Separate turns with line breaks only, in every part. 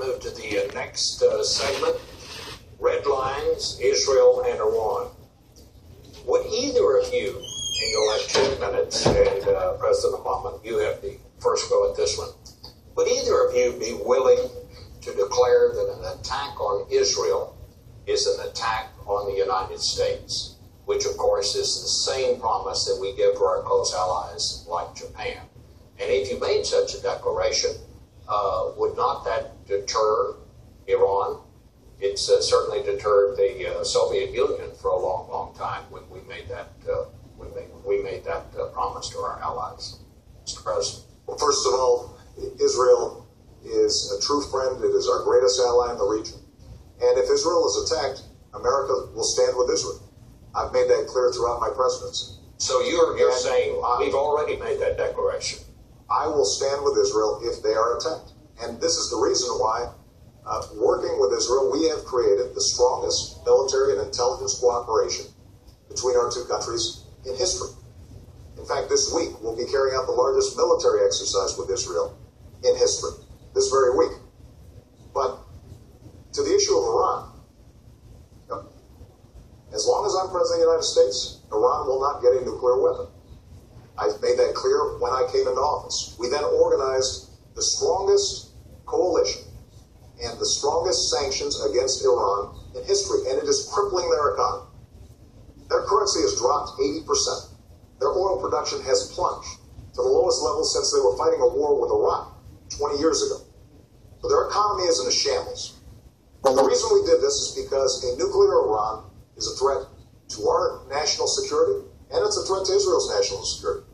move to the next segment. Red lines, Israel and Iran. Would either of you, and you'll have 2 minutes, and President Obama, you have the first go at this one. Would either of you be willing to declare that an attack on Israel is an attack on the United States, which of course is the same promise that we give to our close allies like Japan? And if you made such a declaration, would not that deter Iran? It's certainly deterred the Soviet Union for a long, long time when we made that we made that promise to our allies. Mr. President.
Well, first of all, Israel is a true friend. It is our greatest ally in the region. And if Israel is attacked, America will stand with Israel. I've made that clear throughout my presidency.
So you're saying we've already made that declaration.
I will stand with Israel if they are attacked. And this is the reason why, working with Israel, we have created the strongest military and intelligence cooperation between our two countries in history. In fact, this week, we'll be carrying out the largest military exercise with Israel in history, this very week. But to the issue of Iran, as long as I'm President of the United States, Iran will not get a nuclear weapon. I made that clear when I came into office. We then organized the strongest coalition and the strongest sanctions against Iran in history, and it is crippling their economy. Their currency has dropped 80%. Their oil production has plunged to the lowest level since they were fighting a war with Iraq 20 years ago. So their economy is in a shambles. But the reason we did this is because a nuclear Iran is a threat to our national security, and it's a threat to Israel's national security.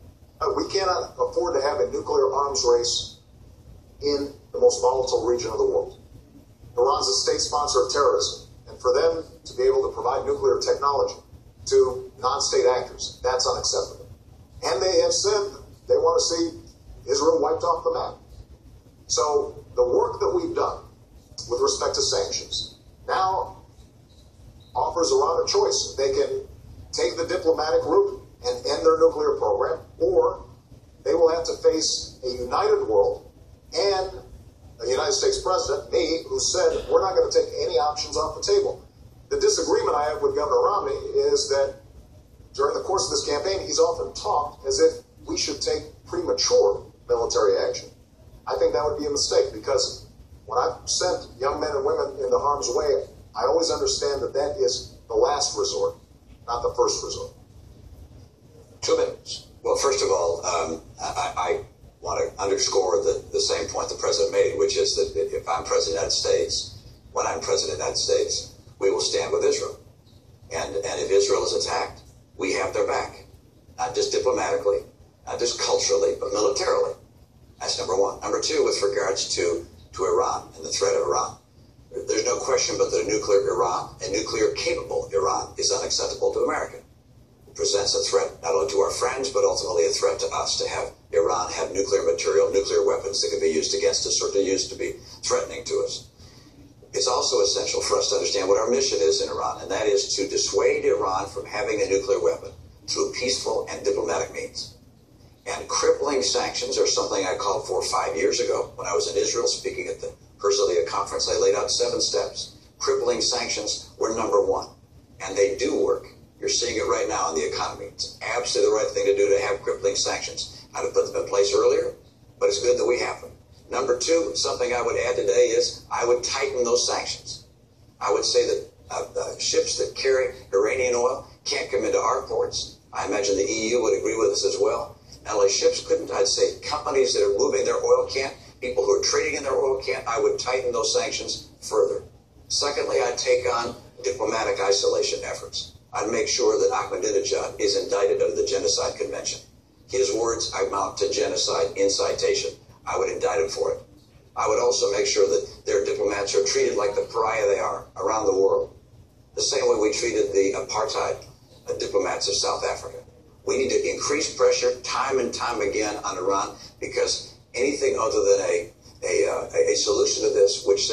We cannot afford to have a nuclear arms race in the most volatile region of the world. Iran's a state sponsor of terrorism, and for them to be able to provide nuclear technology to non-state actors, that's unacceptable. And they have said they want to see Israel wiped off the map. So the work that we've done with respect to sanctions now offers Iran a choice. They can take the diplomatic route and end their nuclear program, or they will have to face a united world and a United States president, me, who said we're not going to take any options off the table. The disagreement I have with Governor Romney is that during the course of this campaign, he's often talked as if we should take premature military action. I think that would be a mistake, because when I've sent young men and women into harm's way, I always understand that that is the last resort, not the first resort.
2 minutes.
Well, first of all, I want to underscore the same point the President made, which is that if I'm President of the United States, when I'm President of the United States, we will stand with Israel. And if Israel is attacked, we have their back. Not just diplomatically, not just culturally, but militarily. That's number one. Number two, with regards to Iran and the threat of Iran. There's no question but that a nuclear Iran, a nuclear-capable Iran, is unacceptable to America. It presents a threat not only to our friends, but ultimately a threat to us to have Iran have nuclear material, nuclear weapons that can be used against us or to use to be threatening to us. It's also essential for us to understand what our mission is in Iran, and that is to dissuade Iran from having a nuclear weapon through peaceful and diplomatic means. And crippling sanctions are something I called for 5 years ago when I was in Israel speaking at the Herzliya conference. I laid out 7 steps. Crippling sanctions were number one, and they do work. You're seeing it right now in the economy. It's absolutely the right thing to do to have crippling sanctions. I'd have put them in place earlier, but it's good that we have them. Number two, something I would add today is I would tighten those sanctions. I would say that ships that carry Iranian oil can't come into our ports. I imagine the EU would agree with us as well. Not only ships couldn't, I'd say companies that are moving their oil can't, people who are trading in their oil can't. I would tighten those sanctions further. Secondly, I'd take on diplomatic isolation efforts. I'd make sure that Ahmadinejad is indicted under the Genocide Convention. His words amount to genocide incitation. I would indict him for it. I would also make sure that their diplomats are treated like the pariah they are around the world, the same way we treated the apartheid diplomats of South Africa. We need to increase pressure time and time again on Iran, because anything other than a solution to this, which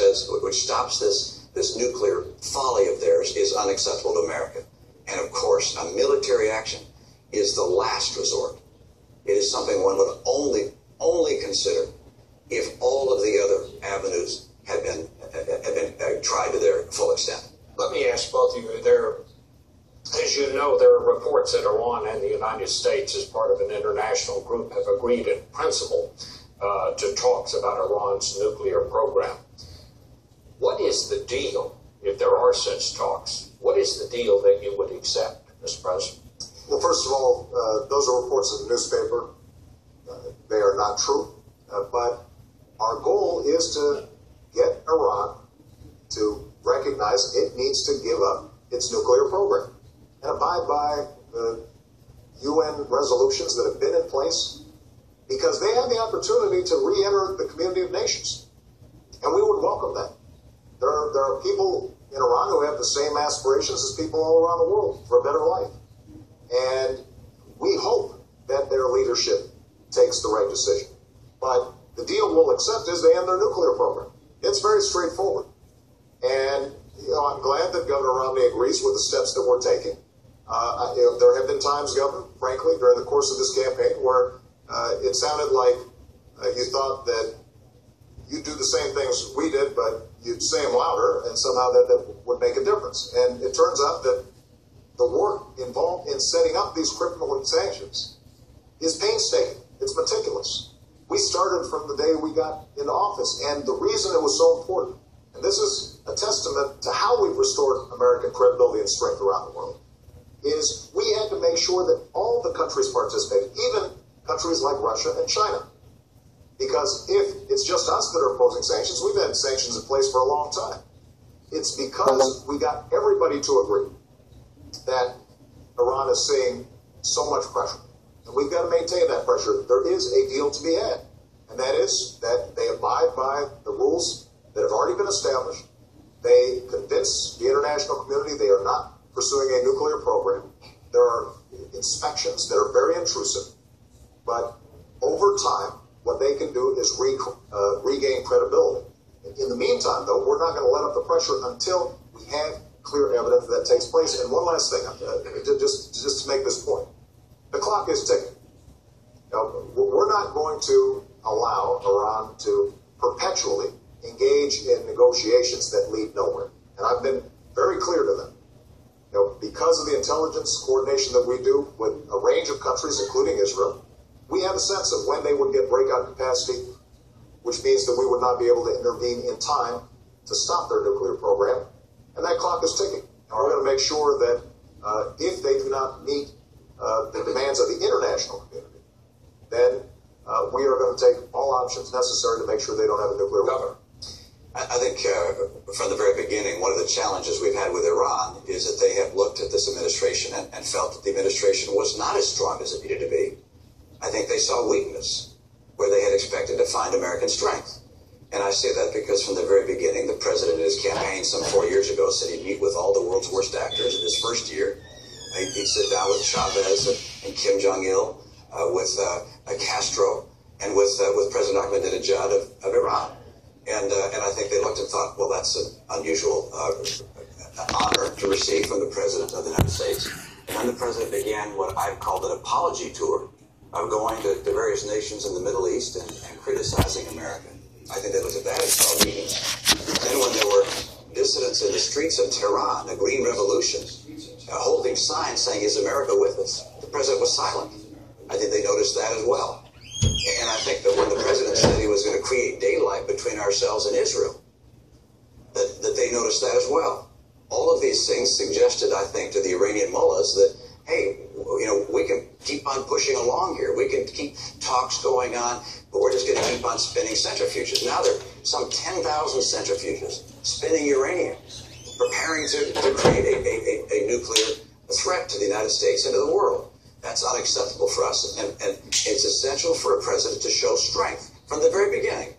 stops this nuclear folly of theirs, is unacceptable to America. And of course, a military action is the last resort. It is something one would only consider if all of the other avenues had been
me ask both of you, as you know, there are reports that Iran and the United States, as part of an international group, have agreed in principle to talks about Iran's nuclear program. What is the deal, if there are such talks? What is the deal that you would accept, Mr. President?
Well, first of all, those are reports in the newspaper. They are not true. But our goal is to get Iran to recognize it needs to give up its nuclear program and abide by the UN resolutions that have been in place, because they have the opportunity to re-enter the community of nations. And we would welcome that. There are people in Iran who have the same aspirations as people all around the world for a better life. And we hope that their leadership takes the right decision. But the deal we'll accept is they end their nuclear program. It's very straightforward. And I'm glad that Governor Romney agrees with the steps that we're taking. There have been times, Governor, frankly, during the course of this campaign where it sounded like you thought that you'd do the same things we did, but you'd say them louder, and somehow that would make a difference. And it turns out that the work involved in setting up these criminal sanctions is painstaking. It's meticulous. We started from the day we got into office, and the reason it was so important, and this is a testament to how we've restored American credibility and strength around the world, is we had to make sure that all the countries participated, even countries like Russia and China. Because if it's just us that are imposing sanctions, we've had sanctions in place for a long time. It's because we got everybody to agree that Iran is seeing so much pressure. And we've got to maintain that pressure. There is a deal to be had. And that is that they abide by the rules that have already been established. They convince the international community they are not pursuing a nuclear program. There are inspections that are very intrusive. But over time, what they can do is regain credibility. In the meantime, though, we're not going to let up the pressure until we have clear evidence that takes place. And one last thing, just to make this point. The clock is ticking. Now, we're not going to allow Iran to perpetually engage in negotiations that lead nowhere. And I've been very clear to them. Because of the intelligence coordination that we do with a range of countries, including Israel, we have a sense of when they would get breakout capacity, which means that we would not be able to intervene in time to stop their nuclear program. And that clock is ticking. And we're going to make sure that if they do not meet the demands of the international community, then we are going to take all options necessary to make sure they don't have a nuclear weapon.
I think from the very beginning, one of the challenges we've had with Iran is that they have looked at this administration and felt that the administration was not as strong as it needed to be. I think they saw weakness where they had expected to find American strength. And I say that because from the very beginning, the president in his campaign some 4 years ago said he'd meet with all the world's worst actors in his first year. He'd sit down with Chavez and Kim Jong-il, with Castro, and with President Ahmadinejad of Iran. And I think they looked and thought, well, that's an unusual honor to receive from the President of the United States. And then the President began what I've called an apology tour of going to various nations in the Middle East and criticizing America. I think they looked at that as saw weakness. Then when there were dissidents in the streets of Tehran, the Green Revolution, holding signs saying, "Is America with us?" the President was silent. I think they noticed that as well. And I think that when the President said he was going to create daylight between ourselves and Israel, that they noticed that as well. All of these things suggested, I think, to the Iranian mullahs that, hey, we can keep on pushing along here. We can keep talks going on, but we're just going to keep on spinning centrifuges. Now there are some 10,000 centrifuges spinning uranium, preparing to create a nuclear threat to the United States and to the world. That's unacceptable for us, and it's essential for a president to show strength from the very beginning,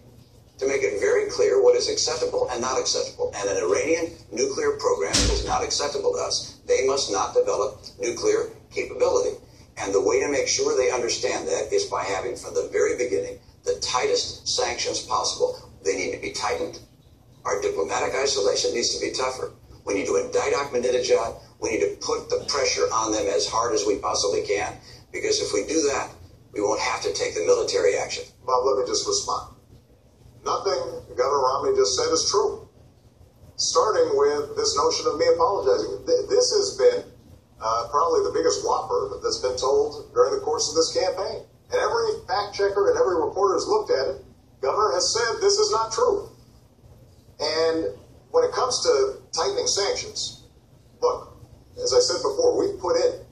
to make it very clear what is acceptable and not acceptable. And an Iranian nuclear program is not acceptable to us. They must not develop nuclear capability. And the way to make sure they understand that is by having, from the very beginning, the tightest sanctions possible. They need to be tightened. Our diplomatic isolation needs to be tougher. We need to indict Ahmadinejad. We need to put the pressure on them as hard as we possibly can. Because if we do that, we won't have to take the military action.
Bob, let me just respond. Nothing Governor Romney just said is true. starting with this notion of me apologizing. This has been probably the biggest whopper that's been told during the course of this campaign. And every fact checker and every reporter has looked at it. Governor has said this is not true. And when it comes to tightening sanctions, look, as I said before, we've put in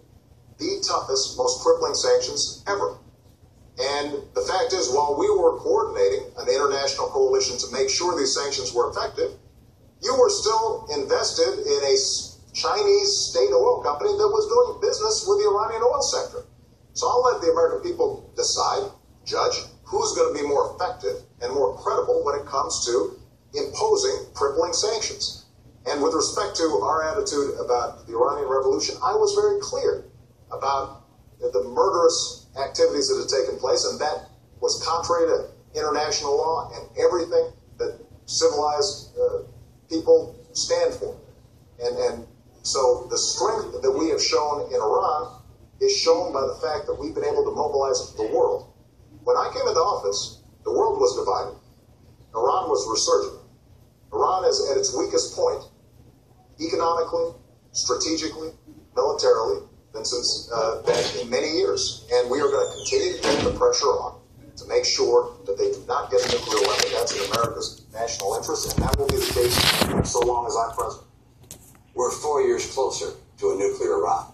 the toughest, most crippling sanctions ever. And the fact is, while we were coordinating an international coalition to make sure these sanctions were effective, you were still invested in a Chinese state oil company that was doing business with the Iranian oil sector. So I'll let the American people decide, judge, who's going to be more effective and more credible when it comes to imposing crippling sanctions. And with respect to our attitude about the Iranian Revolution, I was very clear about the murderous activities that had taken place, and that was contrary to international law and everything that civilized people stand for. And so the strength that we have shown in Iran is shown by the fact that we've been able to mobilize the world. When I came into office, the world was divided. Iran was resurgent. Iran is at its weakest point, economically, strategically, militarily, than since in many years. And we are going to continue to keep the pressure on to make sure that they do not get a nuclear weapon. That's in America's national interest, and that will be the case so long as I'm president.
We're 4 years closer to a nuclear Iran.